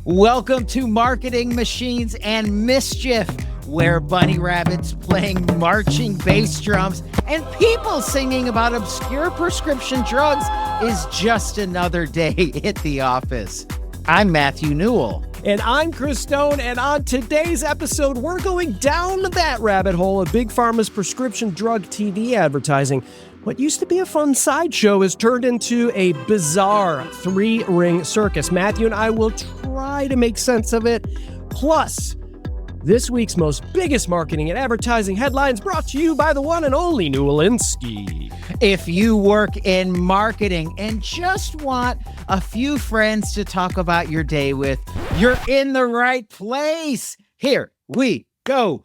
Welcome to Marketing Machines and Mischief, where bunny rabbits playing marching bass drums and people singing about obscure prescription drugs is just another day at the office. I'm Matthew Newell. And I'm Chris Stone, and on today's episode, we're going down that rabbit hole of Big Pharma's prescription drug TV advertising. What used to be a fun sideshow has turned into a bizarre three-ring circus. Matthew and I will try to make sense of it. Plus, this week's biggest marketing and advertising headlines brought to you by the one and only Nuisance. If you work in marketing and just want a few friends to talk about your day with, you're in the right place. Here we go.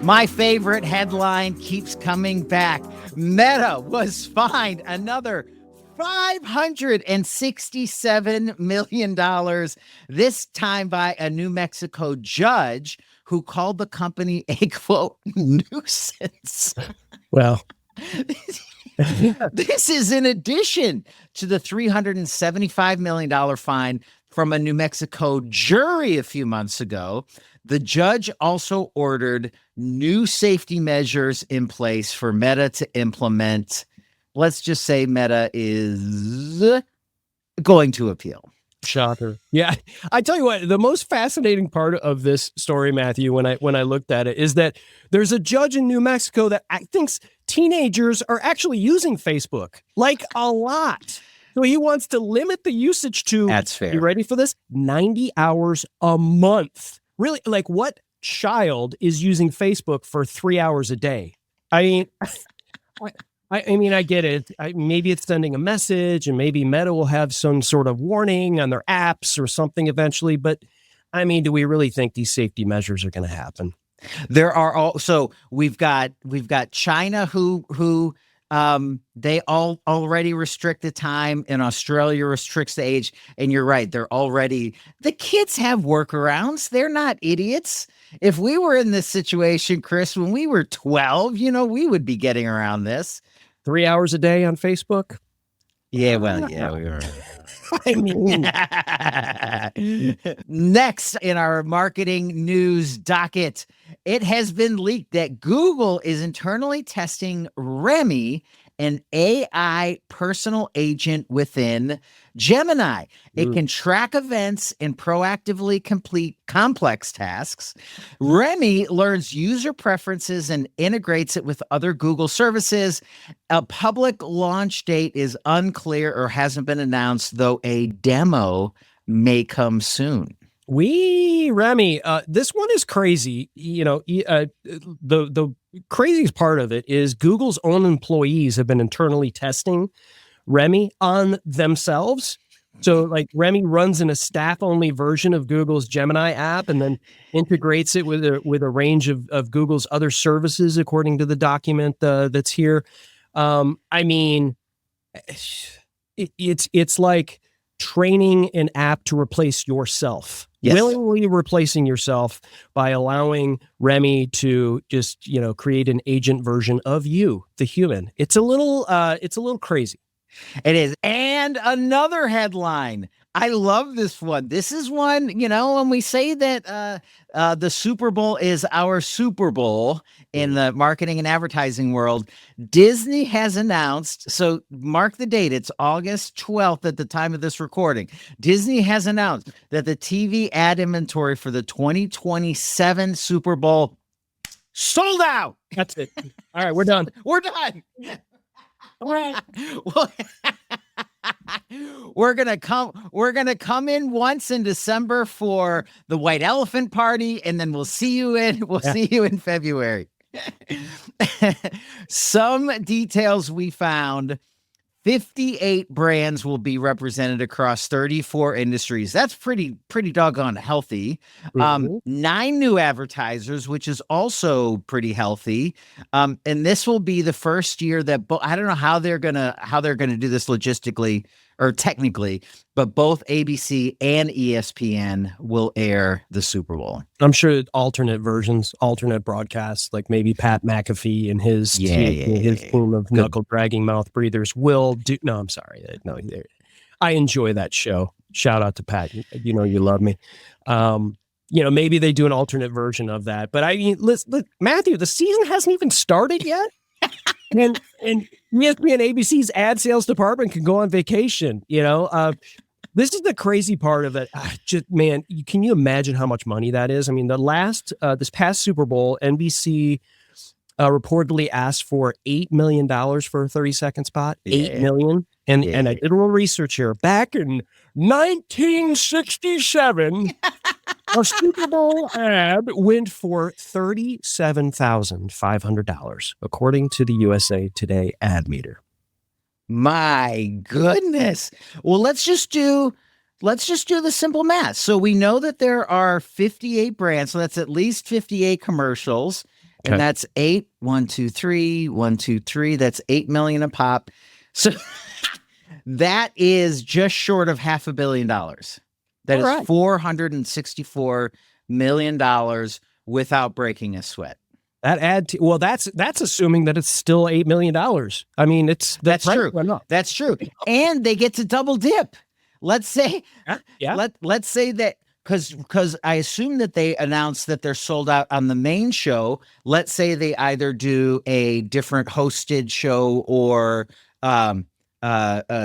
My favorite headline keeps coming back. Meta was fined another $567 million, this time by a New Mexico judge who called the company a, quote, nuisance. Well, this is in addition to the $375 million fine from a New Mexico jury a few months ago. The judge also ordered new safety measures in place for Meta to implement. Let's just say Meta is going to appeal. Shocker. Yeah. I tell you what, the most fascinating part of this story, Matthew, when I looked at it, is that there's a judge in New Mexico that thinks teenagers are actually using Facebook, like a lot. So he wants to limit the usage to, that's fair. You ready for this? 90 hours a month. Really, like what child is using Facebook for 3 hours a day? I mean, I get it. Maybe it's sending a message, and maybe Meta will have some sort of warning on their apps or something eventually. But I mean, do we really think these safety measures are going to happen? There are also we've got China who they all already restrict the time, and Australia restricts the age. And you're right, the kids have workarounds. They're not idiots. If we were in this situation, Chris, when we were 12, we would be getting around this. 3 hours a day on Facebook? Yeah, well, yeah, we were. I mean, next in our marketing news docket, it has been leaked that Google is internally testing Remy, an AI personal agent within Gemini. It can track events and proactively complete complex tasks. Remy learns user preferences and integrates it with other Google services. A public launch date is unclear or hasn't been announced, though a demo may come soon. Remy, this one is crazy. The craziest part of it is Google's own employees have been internally testing Remy on themselves. So like Remy runs in a staff-only version of Google's Gemini app and then integrates it with a range of Google's other services, according to the document that's here. I mean, it's like training an app to replace yourself. Yes. Willingly replacing yourself by allowing Remy to just, create an agent version of you, the human. It's a little crazy. It is. And another headline. I love this one. This is one, when we say that the Super Bowl is our Super Bowl in the marketing and advertising world, Disney has announced, so mark the date, it's August 12th at the time of this recording. Disney has announced that the TV ad inventory for the 2027 Super Bowl sold out. That's it. All right, we're done. We're done. All right. Well, we're gonna come in once in December for the White Elephant Party, and then we'll see you in February. Some details we found: 58 brands will be represented across 34 industries. That's pretty doggone healthy. 9 new advertisers, which is also pretty healthy. And this will be the first year that I don't know how they're gonna do this logistically. or technically, but both ABC and ESPN will air the Super Bowl. I'm sure alternate versions, alternate broadcasts, like maybe Pat McAfee and his team of knuckle dragging mouth breathers will do. No, I'm sorry. No, I enjoy that show. Shout out to Pat. You know, you love me. Maybe they do an alternate version of that. But I mean, listen, Matthew, the season hasn't even started yet. and ESPN ABC's ad sales department can go on vacation. This is the crazy part of it. Can you imagine how much money that is? I mean, this past Super Bowl, NBC reportedly asked for $8 million for a 30-second spot. $8 million. And I did a little research here. Back in 1967, a Super Bowl ad went for $37,500, according to the USA Today ad meter. My goodness. Well, let's just do the simple math. So we know that there are 58 brands, so that's at least 58 commercials. Okay. And that's 8, 1, 2, 3, 1, 2, 3. That's 8 million a pop. So that is just short of $500 million. That is $464 million without breaking a sweat. That that's assuming that it's still $8 million. I mean, that's true. That's true. And they get to double dip. Let's say, let's say that because I assume that they announced that they're sold out on the main show. Let's say they either do a different hosted show or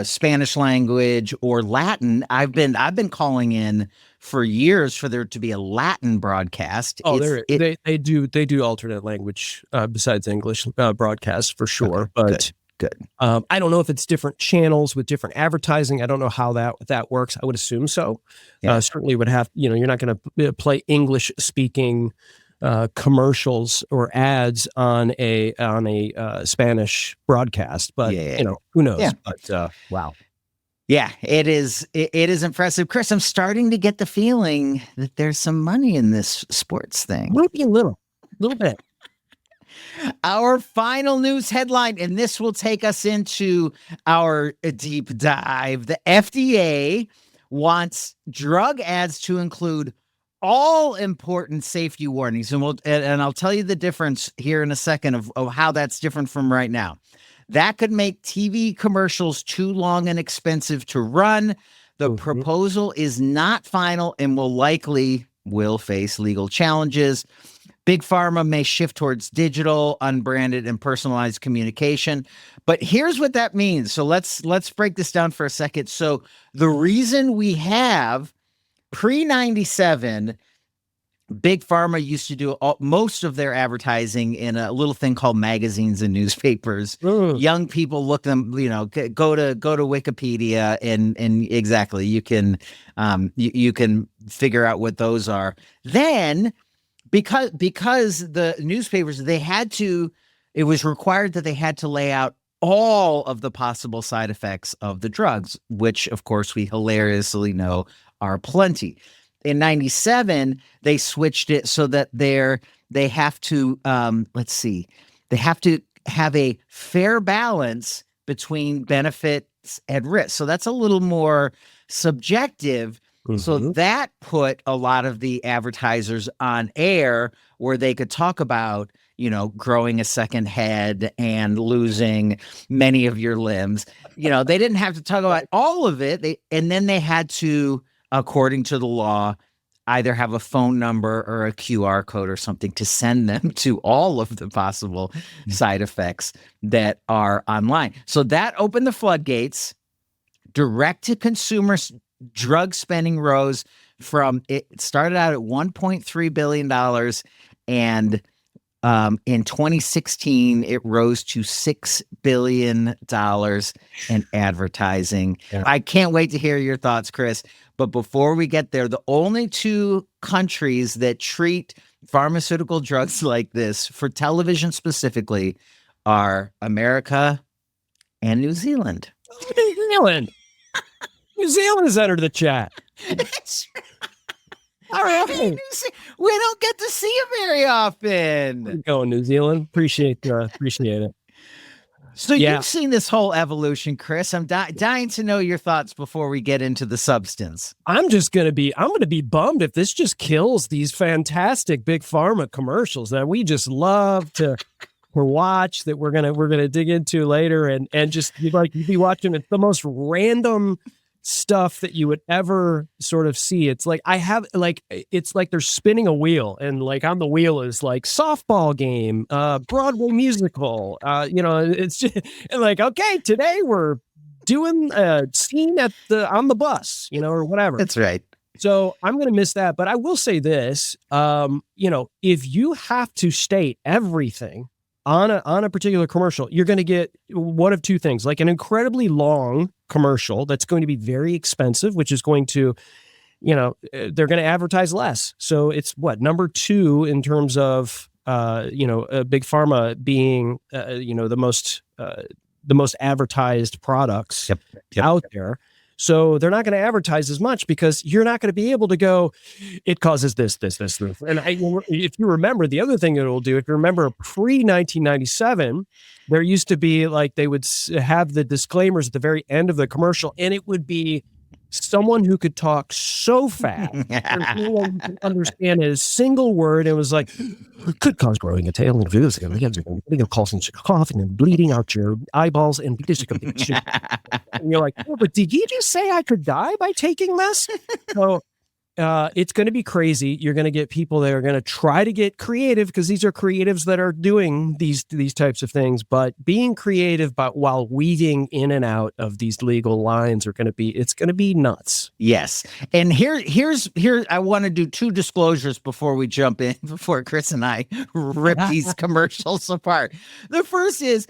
Spanish language or Latin. I've been calling in for years for there to be a Latin broadcast. Oh, they do alternate language besides English broadcasts for sure. Okay, but good. I don't know if it's different channels with different advertising. I don't know how that works. I would assume so. Yeah. Certainly would have. You're not going to play English speaking commercials or ads on a Spanish broadcast, but who knows? Yeah. But wow. Yeah, it is impressive. Chris, I'm starting to get the feeling that there's some money in this sports thing. Maybe a little bit. Our final news headline, and this will take us into our deep dive. The FDA wants drug ads to include all important safety warnings, and I'll tell you the difference here in a second of how that's different from right now. That could make TV commercials too long and expensive to run. The proposal is not final and will face legal challenges. Big Pharma may shift towards digital, unbranded, and personalized communication. But here's what that means. So let's break this down for a second. So the reason we have pre-97, Big Pharma used to do most of their advertising in a little thing called magazines and newspapers. Young people look them, go to Wikipedia and exactly you can figure out what those are. Then because the newspapers, it was required that they had to lay out all of the possible side effects of the drugs, which of course we hilariously know are plenty. In 97, they switched it so that they have to have a fair balance between benefits and risks. So that's a little more subjective. So that put a lot of the advertisers on air where they could talk about, growing a second head and losing many of your limbs. They didn't have to talk about all of it. And then they had to, according to the law, either have a phone number or a QR code or something to send them to all of the possible side effects that are online. So that opened the floodgates. Direct to consumer drug spending rose it started out at $1.3 billion. And in 2016, it rose to $6 billion in advertising. Yeah. I can't wait to hear your thoughts, Chris. But before we get there, the only two countries that treat pharmaceutical drugs like this for television specifically are America and New Zealand. New Zealand. New Zealand has entered the chat. All right. We don't get to see it very often. Go New Zealand. Appreciate it. So Yeah. you've seen this whole evolution, Chris. I'm dying to know your thoughts before we get into the substance. I'm gonna be bummed if this just kills these fantastic Big Pharma commercials that we just love to watch, that we're gonna dig into later, and just you'd be watching. It's the most random stuff that you would ever sort of see. It's like it's like they're spinning a wheel, and like on the wheel is like softball game, Broadway musical, it's just and like, okay, today we're doing a scene on the bus, or whatever. That's right. So I'm going to miss that, but I will say this, if you have to state everything on a particular commercial, you're going to get one of two things, like an incredibly long commercial that's going to be very expensive, which is going to, they're going to advertise less. So it's number 2 in terms of, Big Pharma being, the most advertised products out there. So they're not going to advertise as much because you're not going to be able to go, it causes this. And if you remember, the other thing that it'll do, if you remember pre-1997, there used to be like, they would have the disclaimers at the very end of the commercial, and it would be someone who could talk so fast that no one could understand a single word. It was like, could cause growing a tail and causing coughing and bleeding out your eyeballs and you're like, oh, but did you just say I could die by taking this? So it's going to be crazy. You're going to get people that are going to try to get creative, because these are creatives that are doing these types of things, but being creative, but while weaving in and out of these legal lines it's going to be nuts. Yes. And here I want to do 2 disclosures before we jump in, before Chris and I rip these commercials apart. The first is,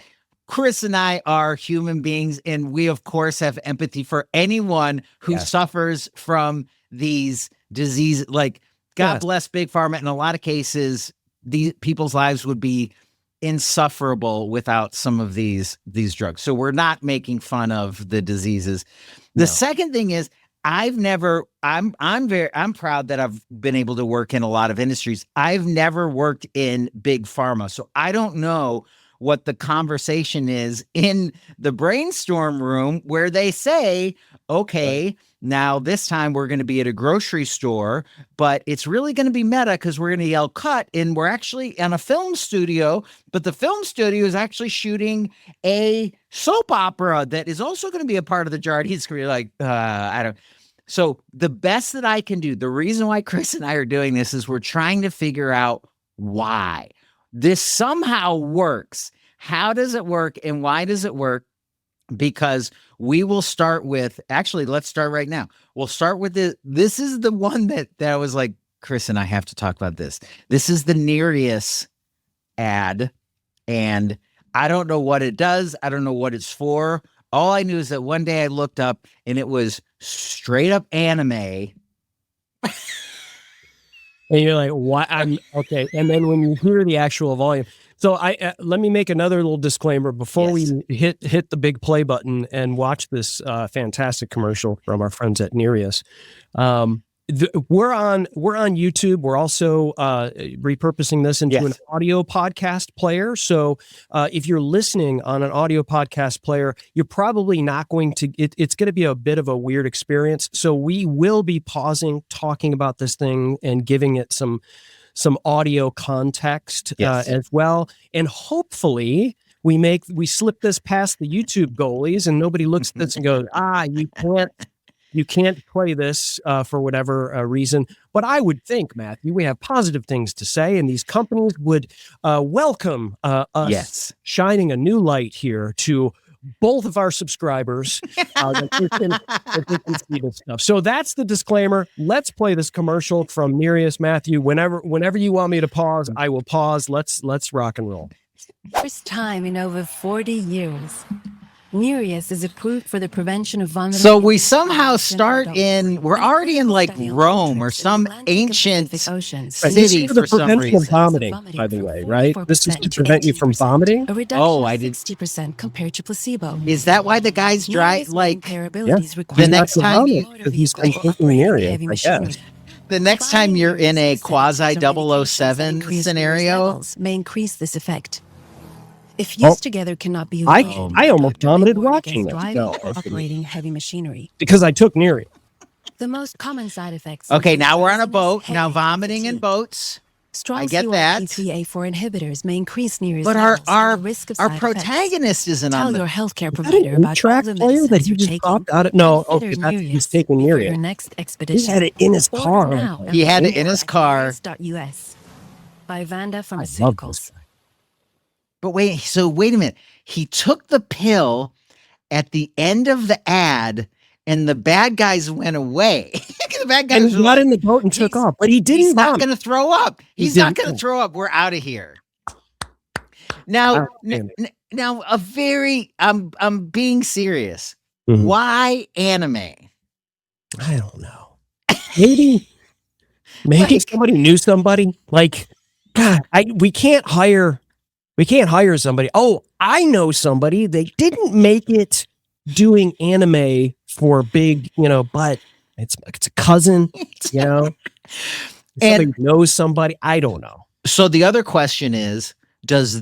Chris and I are human beings, and we of course have empathy for anyone who suffers from these diseases. Like, God bless Big Pharma. In a lot of cases, these people's lives would be insufferable without some of these drugs. So we're not making fun of the diseases. The second thing is, I'm proud that I've been able to work in a lot of industries. I've never worked in Big Pharma, so I don't know what the conversation is in the brainstorm room where they say, okay, now this time we're going to be at a grocery store, but it's really going to be meta because we're going to yell cut, and we're actually in a film studio, but the film studio is actually shooting a soap opera that is also going to be a part of the Jardiance career. Like, I don't. So the best that I can do, the reason why Chris and I are doing this is we're trying to figure out why this somehow works. How does it work, and why does it work? Because we will start with, actually, let's start right now. We'll start with this. This is the one that I was like, Chris and I have to talk about this. This is the Nereus ad, and I don't know what it does. I don't know what it's for. All I knew is that one day I looked up and it was straight up anime. And you're like, what? Okay. And then when you hear the actual volume. So let me make another little disclaimer before we hit the big play button and watch this fantastic commercial from our friends at Nereus. We're on YouTube. We're also repurposing this into an audio podcast player. So if you're listening on an audio podcast player, you're probably not going to, it's going to be a bit of a weird experience. So we will be pausing, talking about this thing and giving it some audio context as well. And hopefully we slip this past the YouTube goalies and nobody looks at this and goes, you can't play this for whatever reason. But I would think, Matthew, we have positive things to say, and these companies would welcome us shining a new light here to both of our subscribers. That they can see this stuff. So that's the disclaimer. Let's play this commercial from Nereus. Matthew, whenever you want me to pause, I will pause. Let's rock and roll. First time in over 40 years. Nereus is approved for the prevention of vomiting. So we somehow we're already in like Rome or some ancient city for some reason. Of vomiting, by the way, right? This is to prevent you from vomiting. Oh, I did 60% compared to placebo. Is that why the guy's dry? Like the next time he's taking the area, I guess. The next time you're in a quasi 007 scenario, may increase this effect. If used together cannot be I avoided, almost Dr. vomited Wigwam watching begins this. driving No, or operating heavy machinery. because I took Nereus. The most common side effects. Okay, include now we're on a dizziness, boat. Now headache, and vomiting in fatigue. boats. Strong I get that. CYP3A4 inhibitors may increase Nereus But levels our and the risk of our side effects. protagonist isn't Tell on your the. healthcare Is that provider an about all track the player that medicines he you're just taking. dropped out of? No, Consider okay, that's, he's Nereus taking before your Nereus. next He expedition. had it in his Order car. now and He had it receive in his at car. Nereus.us by Vanda I love this Pharmaceuticals. guy. But wait a minute. He took the pill at the end of the ad, and the bad guys went away. The bad guys And he were got like, in the boat and took he's- off, but he didn't. he's not vomit. going to throw up. He He's not didn't going to vomit. throw up. We're out of here. Now, now a very. I'm being serious. Mhm. Why anime? I don't know. Maybe Like- somebody knew somebody. Like, God, we can't hire somebody. Oh, I know somebody. They didn't make it doing anime for big, but it's a cousin, And- somebody knows somebody. I don't know. So the other question is, does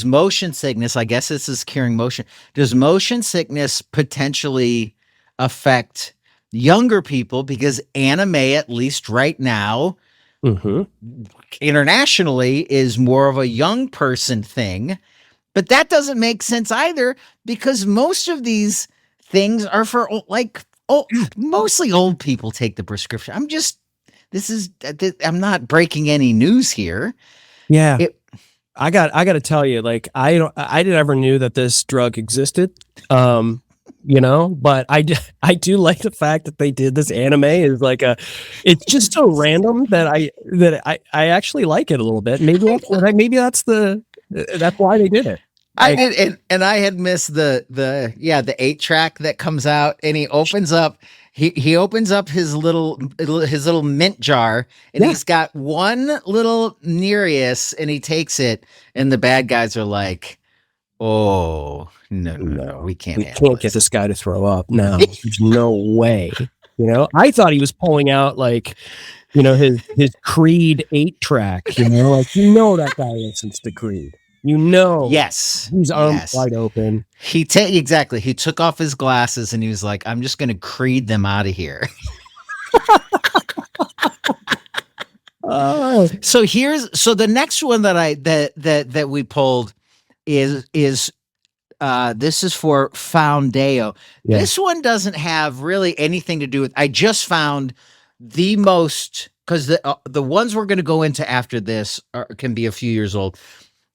motion sickness, I guess this is curing motion, does motion sickness potentially affect younger people? Because anime, at least right now, Mm-hmm. internationally, is more of a young person thing. But that doesn't make sense either, because most of these things are for mostly old people take the prescription. I'm not breaking any news here. Yeah. It- I got to tell you, like, I never knew that this drug existed. But I do like the fact that they did this anime is like it's just so random that I actually like it a little bit. Maybe that's why they did it. I did, and I had missed the 8-track that comes out, and he opens up his little mint jar, and he's got one little Nereus, and he takes it, and the bad guys are like, "Oh no, we can't get this guy to throw up. No, there's no way." I thought he was pulling out like, his Creed 8-track. That guy listens to Creed. Yes, his arms wide open. He took off his glasses and he was like, "I'm just going to Creed them out of here." So the next one that we pulled is this is for Fundayo. Yeah. This one doesn't have really anything to do with. I just found the most, because the ones we're going to go into after this can be a few years old.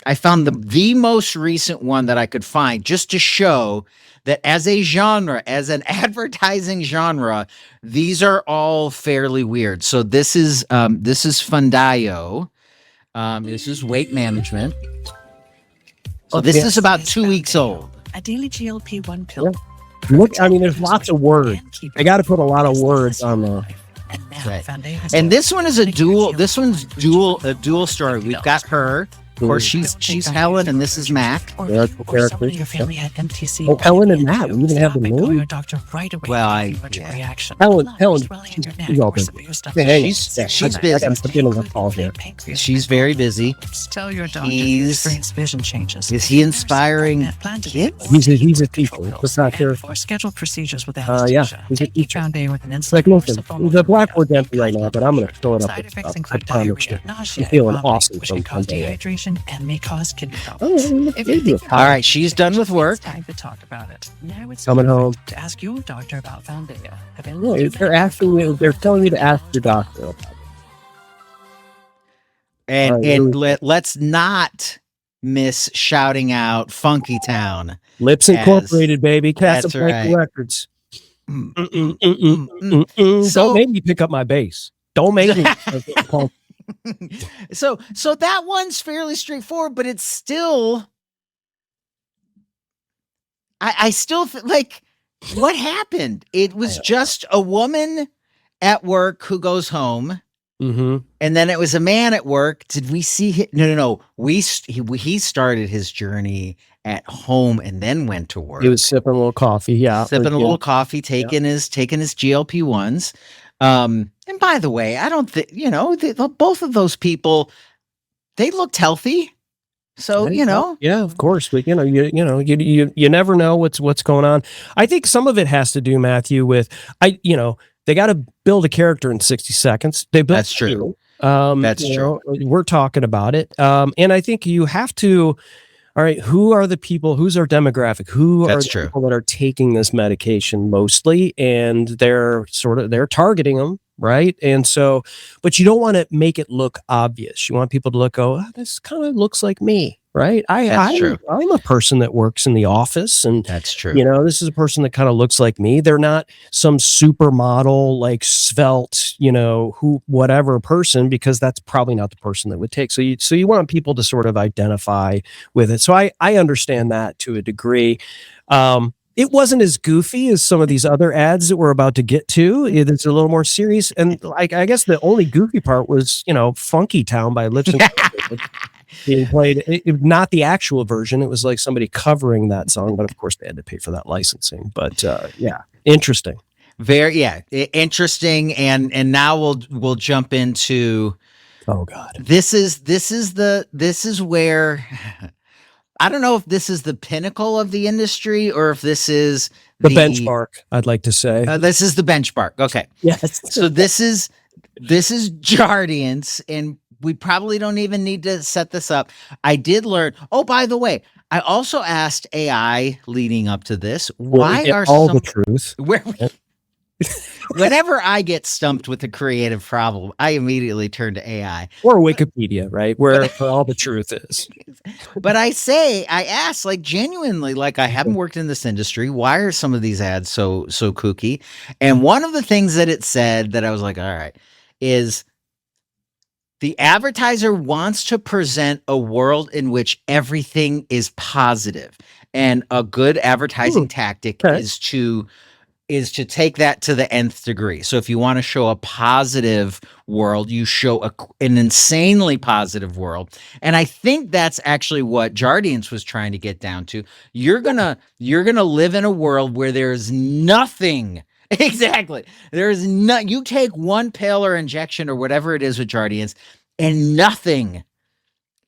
I found the most recent one that I could find, just to show that as a genre, as an advertising genre, these are all fairly weird. So this is Fundayo. This is weight management. So this is about 2 weeks old. A daily GLP-1 pill. Yeah. Look, there's lots of words. I got to put a lot of words on there. Right. And this one is a dual. This one's a dual story. We've got her. Of course, she's Helen, and this is Mac. Or someone in your family had MTC. Oh, Helen and Matt. We even have the Go name. your doctor right away. Well, Reaction. Helen, She's open. She's busy. She's very busy. Tell your doctor He's- experience vision changes. Is he inspiring Plan to kids? He's a teacher. It's not there. or schedule procedures with Yeah, anesthesia. he's a Take each teacher. round day with an insulin. Like, listen, or the blackboard's empty right now, but I'm going to fill it up Side with effects stuff. I include promise you. diarrhea, nausea, I'm feeling and vomiting, awesome which from can cause Fundayo. dehydration and may cause kidney Oh, problems. look, If baby. you think All right, she's done with work. It's time to talk about it. Now it's Coming home. to ask your doctor about Fundayo. No, they're asking me. They're telling me to ask your doctor about it. And All right, let's not miss shouting out Funky Town. Lips Incorporated, baby. That's Casablanca right. Records. So- Don't make me pick up my bass. Don't make me. So that one's fairly straightforward, but it's still. I still like what happened. It was just a woman at work who goes home, Mm-hmm. and then it was a man at work. Did we see him? No. He started his journey at home and then went to work. He was sipping a little coffee. Yeah, Sipping a little coffee, taking his GLP-1s. And by the way, I don't think both of those people, they looked healthy. So, Yeah, of course. But you never know what's going on. I think some of it has to do, Matthew, with they got to build a character in 60 seconds. They built That's true. two. That's true. We're talking about it. And I think you have to, all right, who are the people, who's our demographic? Who are the people that are taking this medication mostly? And they're targeting them. Right. And so, but you don't want to make it look obvious. You want people to this kind of looks like me. Right. I'm a person that works in the office, and that's true. This is a person that kind of looks like me. They're not some supermodel, like svelte, whatever person, because that's probably not the person that would take. So you want people to sort of identify with it. So I understand that to a degree. It wasn't as goofy as some of these other ads that we're about to get to. It's a little more serious. And I guess the only goofy part was, Funky Town by Lips and being played. Not the actual version. It was like somebody covering that song. But of course, they had to pay for that licensing. But interesting. Very, interesting. And now we'll jump into. Oh, God. This is where. I don't know if this is the pinnacle of the industry or if this is the benchmark, I'd like to say. This is the benchmark. Okay. Yes. So this is Jardiance, and we probably don't even need to set this up. I did learn. Oh, by the way, I also asked AI leading up to this, why are all the truth? Whenever I get stumped with a creative problem, I immediately turn to AI or Wikipedia, right? Where all the truth is. But I ask like genuinely, like I haven't worked in this industry. Why are some of these ads so kooky? And one of the things that it said that I was like, all right, is the advertiser wants to present a world in which everything is positive. And a good advertising tactic is to take that to the nth degree. So if you want to show a positive world, you show an insanely positive world. And I think that's actually what Jardiance was trying to get down to. You're gonna live in a world where there's nothing. Exactly. There's you take one pill or injection or whatever it is with Jardiance, and nothing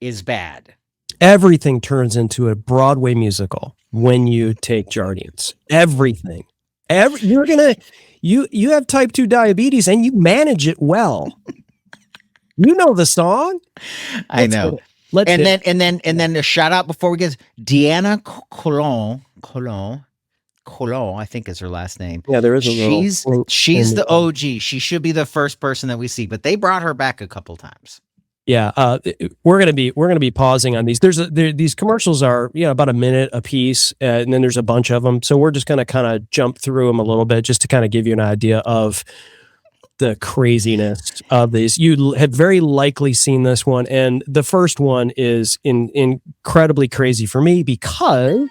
is bad. Everything turns into a Broadway musical when you take Jardiance. Everything. You have type 2 diabetes and you manage it well. You know the song. I know. And then a shout out before we get Deanna Colon, I think is her last name. Yeah, there is a she's the OG. She should be the first person that we see, but they brought her back a couple times. Yeah, we're gonna be pausing on these. These commercials are about a minute a piece, and then there's a bunch of them. So we're just gonna kind of jump through them a little bit, just to kind of give you an idea of the craziness of these. You have very likely seen this one, and the first one is incredibly crazy for me because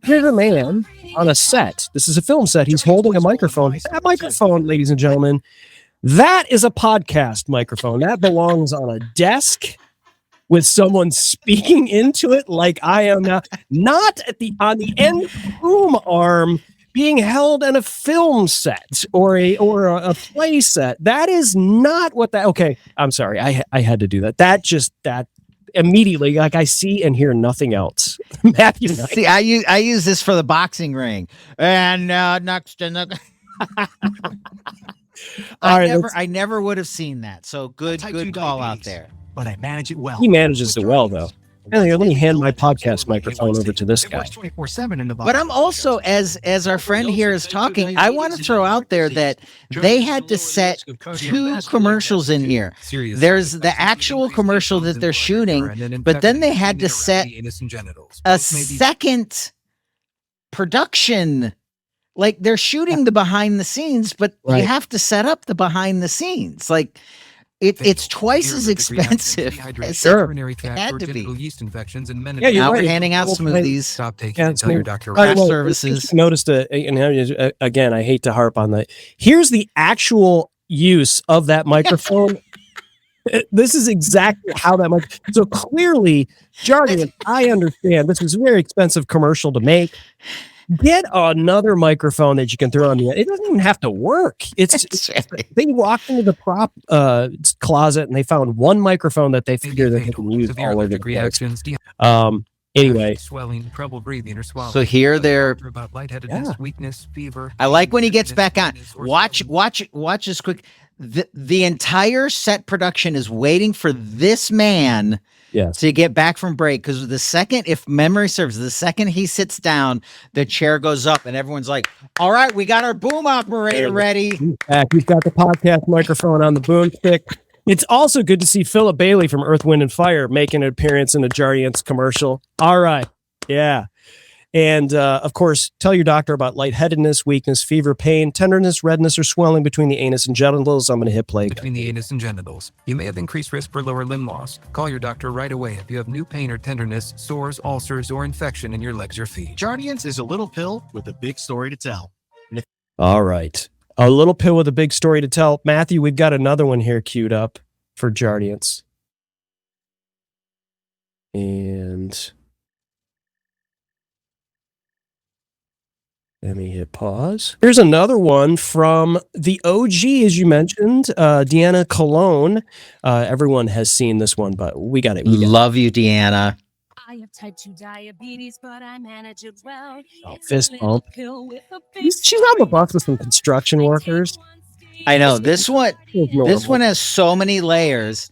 here's a man on a set. This is a film set. He's holding a microphone. That microphone, ladies and gentlemen. That is a podcast microphone. That belongs on a desk with someone speaking into it like I am now. Not on the end boom arm being held in a film set or a play set. That is not what that. Okay, I'm sorry. I had to do that. That immediately, like I see and hear nothing else. Matthew, see, I use this for the boxing ring, and next. I never would have seen that. So good call out there. But I manage it well. He manages it well, though. Let me hand my podcast microphone over to this guy. 24/7 in the but I'm also, as our friend here is talking, I want to throw out there that they had to set 2 commercials in here. There's the actual commercial that they're shooting, but then they had to set a second production. Like they're shooting the behind the scenes, but you have to set up the behind the scenes. Like it's twice as expensive as it had to be. Now we're handing out some of these services. Noticed again, I hate to harp on that. Here's the actual use of that microphone. This is exactly how that mic. So clearly, Jardiance, I understand this was a very expensive commercial to make. Get another microphone that you can throw on the. It doesn't even have to work. They walked into the prop closet and they found one microphone that they figured that they can use all over the place. Anyway, swelling, trouble breathing, or swallowing. So here they're about lightheadedness, weakness, fever. I like when he gets back on. Watch this quick. The entire set production is waiting for this man to get back from break, because the second, if memory serves, the second he sits down, the chair goes up and everyone's like, all right, we got our boom operator ready. He's got the podcast microphone on the boomstick. It's also good to see Philip Bailey from Earth, Wind, and Fire making an appearance in the Jardiance commercial. All right. Yeah. And, of course, tell your doctor about lightheadedness, weakness, fever, pain, tenderness, redness, or swelling between the anus and genitals. I'm going to hit play. Between the anus and genitals. You may have increased risk for lower limb loss. Call your doctor right away if you have new pain or tenderness, sores, ulcers, or infection in your legs or feet. Jardiance is a little pill with a big story to tell. All right. A little pill with a big story to tell. Matthew, we've got another one here queued up for Jardiance. And let me hit pause. Here's another one from the OG, as you mentioned, Deanna Cologne. Everyone has seen this one, but we got it. Love you, Deanna. I have type 2 diabetes, but I manage it well. Fist bump. She's on the bus with some construction workers. I know this one has so many layers.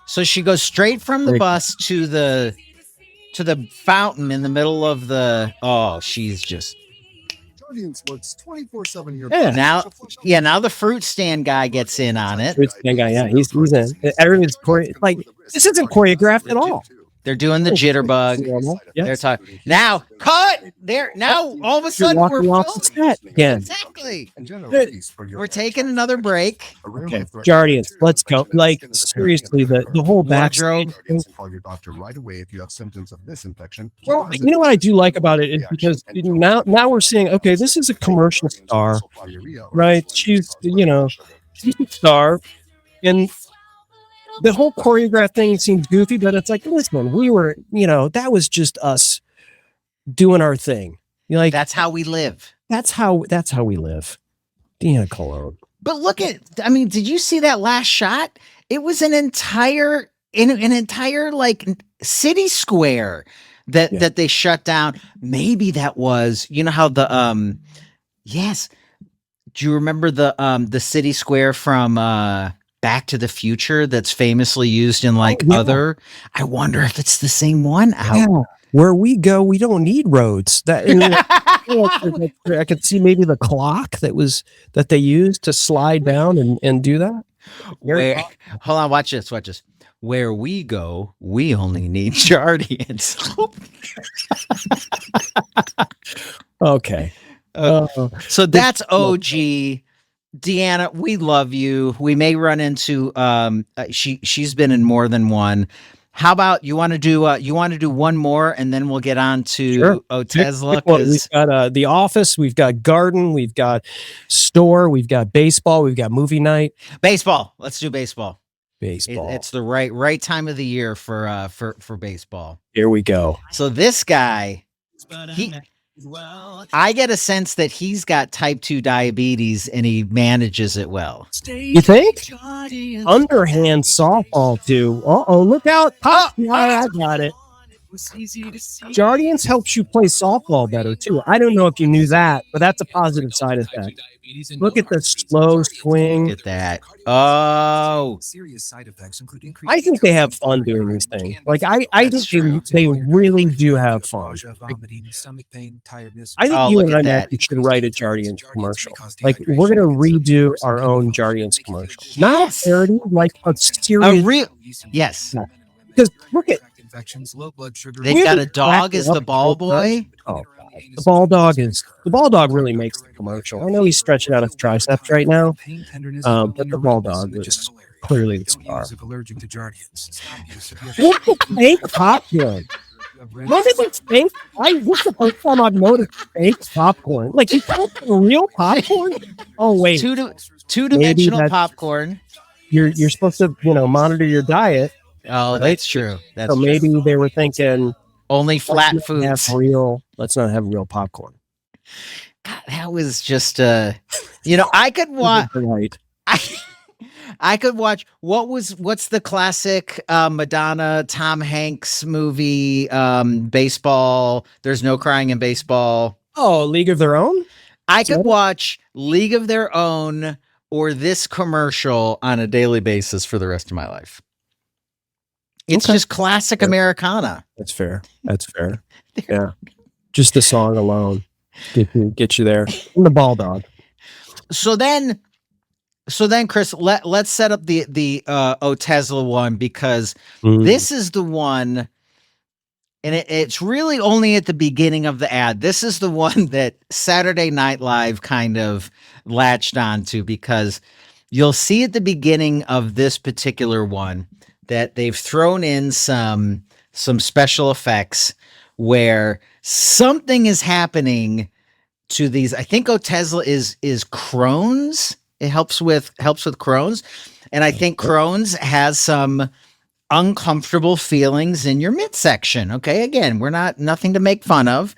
So she goes straight from the bus to the fountain in the middle of the. Oh, she's just. Jardiance works 24/7 here. Yeah, now the fruit stand guy gets in on it. Fruit stand guy, yeah, he's in. Everyone's like, this isn't choreographed at all. They're doing the jitterbug. They're talking now. Cut there now. All of a sudden we're off the set again. Exactly. We're taking another break. Okay, Jardiance, let's go. Like seriously, the whole backdrop. Call your doctor right away if you have symptoms of this infection. Well, you know what I do like about it is because now we're seeing, okay, this is a commercial star, right? She's a star, and the whole choreographed thing seems goofy, but it's like, listen, we were, that was just us doing our thing. Like that's how we live. That's how we live. Deanna Cologne. But look did you see that last shot? It was an entire like city square that they shut down. Maybe that was, how the yes. Do you remember the city square from Back to the Future that's famously used in other? I wonder if it's the same one out. Yeah. Where we go, we don't need roads. That I could see maybe the clock that they used to slide down and do that. Hold on, watch this. Where we go, we only need Jardiance. Okay. So that's OG. Deanna, we love you. We may run into she's been in more than one. How about you want to do one more and then we'll get on to Otezla? We've got The Office, we've got Garden, we've got Store, we've got baseball, we've got movie night. Baseball. Let's do baseball. Baseball. It's the right time of the year for baseball. Here we go. So this guy, I get a sense that he's got type 2 diabetes and he manages it well. You think? Underhand softball too. Look out. I got it. Jardiance helps you play softball better too. I don't know if you knew that, but that's a positive side effect. Look at the slow swing. Look at that. Oh, I think they have fun doing these things. Like I think they really do have fun. I think you and I Matthew, should write a Jardiance commercial. Like we're gonna redo our own Jardiance commercial, not a parody, like a serious. Yes. Because look at. They got a dog as the ball boy. Oh, God. The ball dog really makes the commercial. I know he's stretching out his triceps right now, but the ball dog is clearly the star. What's the fake popcorn? What is it fake? What's the first time I've noticed fake popcorn? Like you put real popcorn? Oh wait, two-dimensional popcorn. You're supposed to monitor your diet. Oh, right? That's true. Maybe they were thinking only flat foods. Let's not have real popcorn. God, that was just I could watch. Right. I could watch what's the classic Madonna Tom Hanks movie baseball. There's no crying in baseball. Oh, League of Their Own? I could watch League of Their Own or this commercial on a daily basis for the rest of my life. It's just classic Americana. That's fair. That's fair. Yeah. Just the song alone get you there. And the ball dog. So then Chris, let's set up the Otezla one, because this is the one, and it's really only at the beginning of the ad. This is the one that Saturday Night Live kind of latched onto, because you'll see at the beginning of this particular one that they've thrown in some special effects where something is happening to these. I think Otezla is Crohn's. It helps with Crohn's. And I think Crohn's has some uncomfortable feelings in your midsection. Okay. Again, we're nothing to make fun of.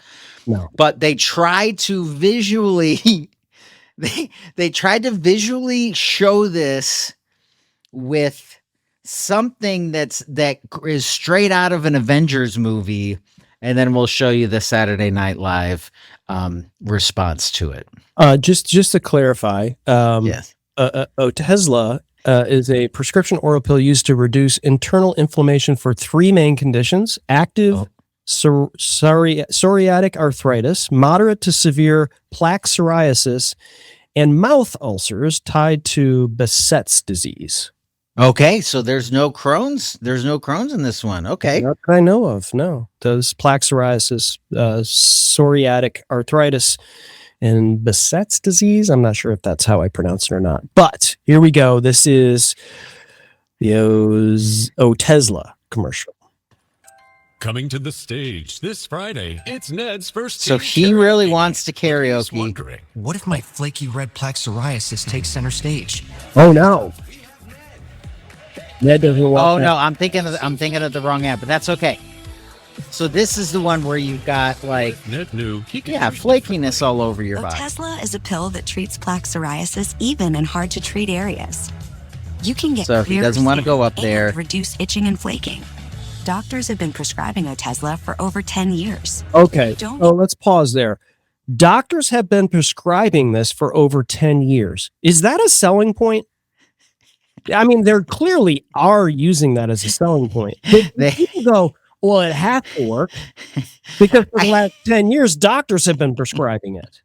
No. But they try to visually they tried to visually show this with something that is straight out of an Avengers movie, and then we'll show you the Saturday Night Live response to it. Just to clarify, Yes. Otezla is a prescription oral pill used to reduce internal inflammation for three main conditions: active psoriatic arthritis, moderate to severe plaque psoriasis, and mouth ulcers tied to Behçet's disease. Okay, so there's no Crohn's. There's no Crohn's in this one. Okay, Not that I know of. No, does plaque psoriasis, psoriatic arthritis, and Behçet's disease. I'm not sure if that's how I pronounce it or not. But here we go. This is the Otezla commercial. Coming to the stage this Friday, it's Ned's first. so team he really karaoke. wants to Just karaoke. wondering, What if my flaky red plaque psoriasis takes center stage? Oh no, Ned doesn't want. Oh that. no, I'm thinking of the wrong ad, but that's okay. So this is the one where you've got like Ned knew he could use flakiness all over your body. Otezla is a pill that treats plaque psoriasis even in hard to treat areas. You can get So if he clearer doesn't wanna skin go up and there- reduce itching and flaking. Doctors have been prescribing Otezla for over 10 years. Okay. Don't- Oh, let's pause there. Doctors have been prescribing this for over 10 years. Is that a selling point? I mean, they clearly are using that as a selling point. But They- people go, well, it has to work because for the last 10 years, doctors have been prescribing it.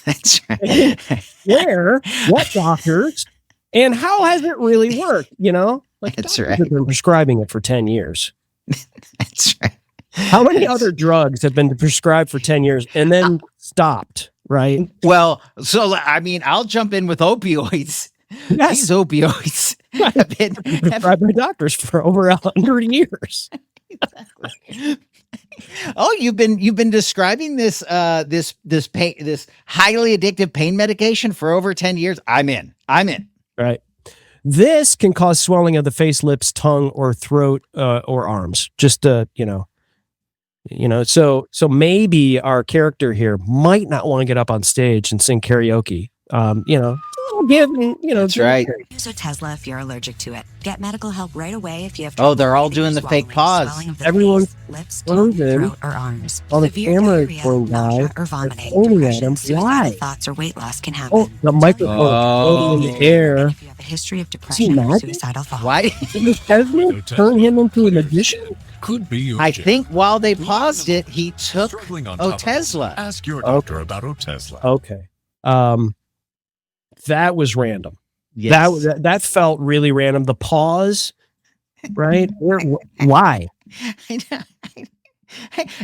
That's right. Where? What doctors? And how has it really worked? You know, like That's doctors right. have been prescribing it for 10 years. That's right. How many other drugs have been prescribed for 10 years and then stopped? Right? Well, so I mean, I'll jump in with opioids. Yes. These opioids have been Prescribed by doctors for over 100 years. Oh, you've been describing this pain, this highly addictive pain medication for over 10 years. I'm in. Right. This can cause swelling of the face, lips, tongue, or throat, or arms. Just so maybe our character here might not want to get up on stage and sing karaoke. That's right. Use Otezla if you're allergic to it. Get medical help right away if you have Oh, they're all breathing, doing the fake swallowing, pause. swelling of the Everyone face, lips, frozen. tongue, throat, or arms. While the Severe camera is diarrhea, going nausea, by, or vomiting. pointing at Depression, him. suicidal Why? thoughts or weight loss can happen. Oh, the microphone floating in the air. If you have a history of depression or mad? suicidal thoughts. Why? Did Desmond turn him into a magician? Could be your I gym. think while they paused it, he took Struggling on top of it. Otezla. Ask your doctor about Otezla. Okay. That was random. Yes. That felt really random. The pause, right? Why?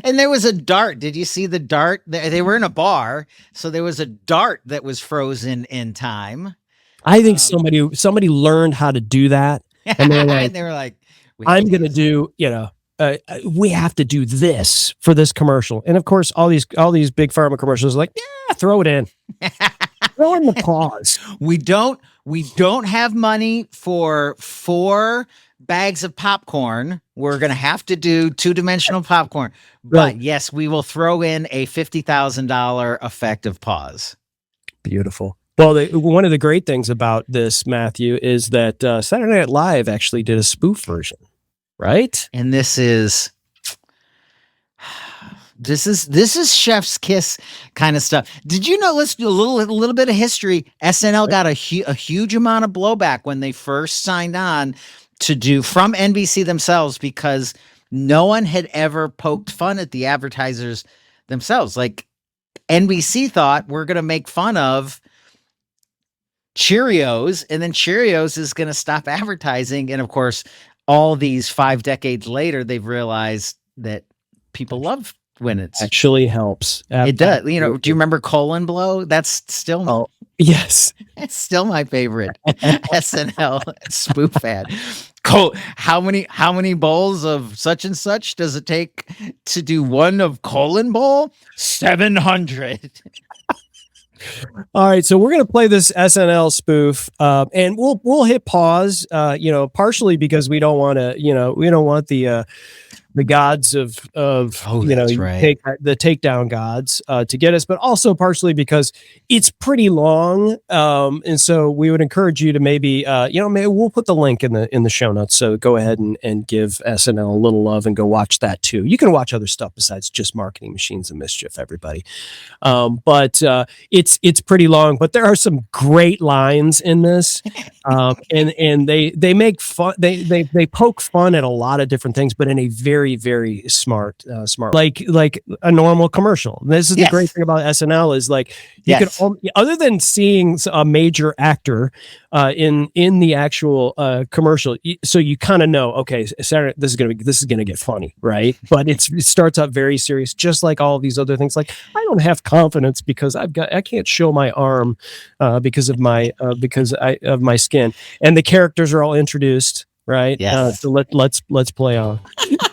And there was a dart. Did you see the dart? They were in a bar, so there was a dart that was frozen in time. I think somebody learned how to do that, and they're like, they were like, "I'm going to do, we have to do this for this commercial." And of course, all these big pharma commercials are like, "Yeah, throw it in, throw in the pause." We don't have money for 4 bags of popcorn. we're going to have to do 2-dimensional popcorn. But Right. yes, we will throw in a $50,000 effective pause. Beautiful. Well, one of the great things about this, Matthew, is that Saturday Night Live actually did a spoof version, right? And this is chef's kiss kind of stuff. Did you know, let's do a little bit of history. SNL got a huge amount of blowback when they first signed on to do from NBC themselves, because no one had ever poked fun at the advertisers themselves. Like, NBC thought, we're going to make fun of Cheerios, and then Cheerios is going to stop advertising. And of course, all these 5 decades later, they've realized that people love when it's Actually helps. it does. You know, do you remember Colon Blow? That's still Oh, yes. it's still my favorite SNL spoof ad. How many bowls of such and such does it take to do one of Colon Bowl? 700. All right, so we're gonna play this SNL spoof, and we'll hit pause. Partially because we don't want to, we don't want the gods of that's right. the takedown gods to get us, but also partially because it's pretty long, and so we would encourage you to maybe maybe we'll put the link in the show notes, so go ahead and give SNL a little love and go watch that too. You can watch other stuff besides just Marketing Machines and Mischief, everybody. But it's pretty long, but there are some great lines in this, and they make fun, they poke fun at a lot of different things, but in a very, very smart, like a normal commercial. This is the great thing about SNL is like you can other than seeing a major actor in the actual commercial, so you kind of know, okay, Saturday, this is gonna get funny, right? But it starts out very serious, just like all of these other things. Like, I don't have confidence because I can't show my arm because of my skin, and the characters are all introduced. Right. Yes. So let's play on.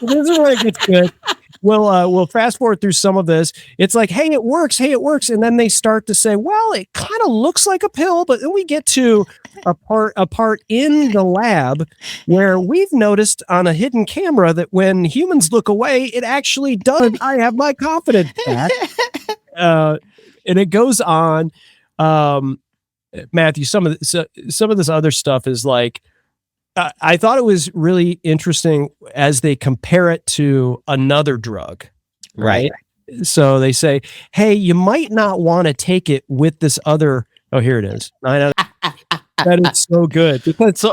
This is where it gets good. We'll fast forward through some of this. It's like, hey, it works, and then they start to say, well, it kind of looks like a pill, but then we get to a part in the lab where we've noticed on a hidden camera that when humans look away, it actually does. I have my confidence back. And it goes on. Matthew, some of this other stuff is like, I thought it was really interesting as they compare it to another drug, right? So they say, hey, you might not want to take it with this other. Oh, here it is. I know that is so good, because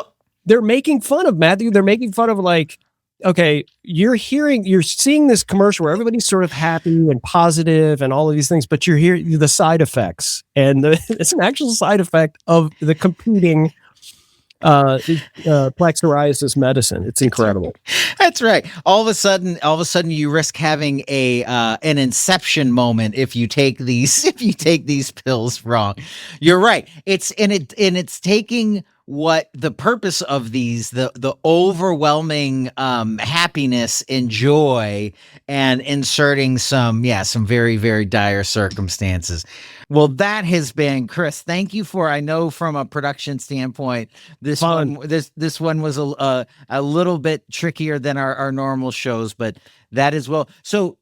they're making fun of Matthew. They're making fun of, like, okay, you're seeing this commercial where everybody's sort of happy and positive and all of these things, but you're hearing the side effects, and it's an actual side effect of the competing plaque psoriasis medicine. It's incredible. That's right. All of a sudden you risk having an inception moment if you take these pills wrong. You're right. It's taking what the purpose of these, the overwhelming happiness and joy, and inserting some very, very dire circumstances. Well, that has been, Chris, thank you for, I know from a production standpoint, this one was a little bit trickier than our normal shows, but that as well. So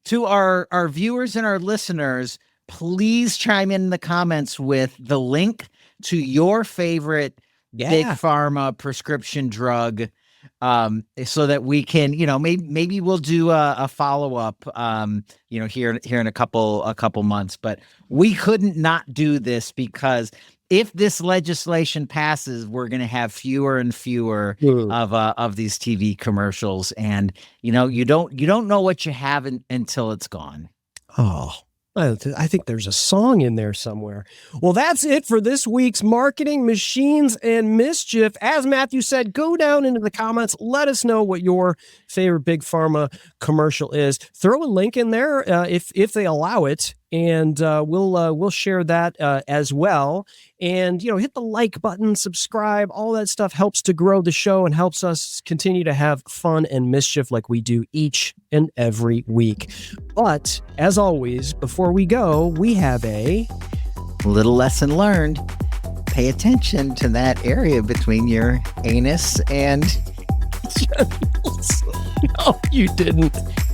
to our viewers and our listeners, please chime in the comments with the link to your favorite Big Pharma prescription drug, so that we can, maybe we'll do a follow-up, here in a couple months. But we couldn't not do this, because if this legislation passes, we're going to have fewer and fewer of these TV commercials, and you don't know what you have until it's gone. Oh, I think there's a song in there somewhere. Well, that's it for this week's Marketing Machines and Mischief. As Matthew said, go down into the comments. Let us know what your favorite Big Pharma commercial is. Throw a link in there if they allow it, and we'll share that as well. And hit the like button, subscribe. All that stuff helps to grow the show and helps us continue to have fun and mischief like we do each and every week. But as always, before we go, we have a little lesson learned. Pay attention to that area between your anus and No, you didn't.